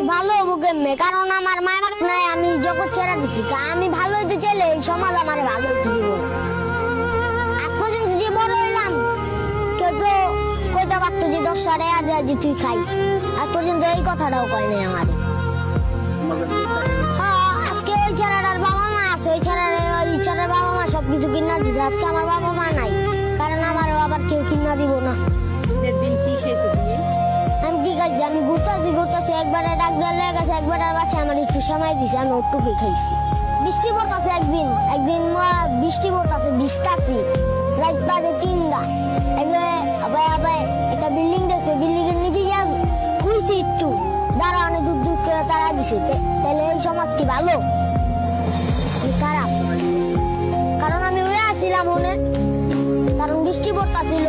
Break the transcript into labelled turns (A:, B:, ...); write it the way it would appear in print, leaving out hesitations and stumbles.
A: ভালো হবো কেমনে, কারণ আমার মা বাপ নাই, আমি জগৎ ছেড়ে দিছি। আমি ভালো হইতে চাইলে এই সমাজ আমার ভালো হইতে দিব না। আজ পর্যন্ত যে বড় হইলাম, কেউ তো কইতে পারতো যে 10 টাকা দেয়া যে তুই খাইস। আজ পর্যন্ত এই কথাটাও কয় নাই আমার। হ্যাঁ, আজকে ওই ছেলেটার বাবা মা আছে, ওই ছেলের বাবা মা সবকিছু কিনা দিছে। আজকে আমার বাবা মা নাই, কারণ আমার আবার কেউ কিনা দিব না। আমি কি খাইছি? আমি ঘুরতেছি, একবারে ডাক দেওয়ার লেগে গেছে, একবারে বাসায় আমার একটু সময় দিছে, আমি ওটুকুই খাইছি। বৃষ্টি পড়তেছে, একদিন বৃষ্টি পড়তেছে, ভিজতাছি, রাত বাজে 3টা। একটা বিল্ডিং দেখছে, বিল্ডিং এর নিচে গিয়া খুঁজছি একটু, দাঁড়ানো দুধ করে তারা দিছে। তাহলে এই সমাজ কি ভালো? খারাপ। কারণ আমি ওই আসছিলাম মনে, কারণ বৃষ্টি পড়তেছিল।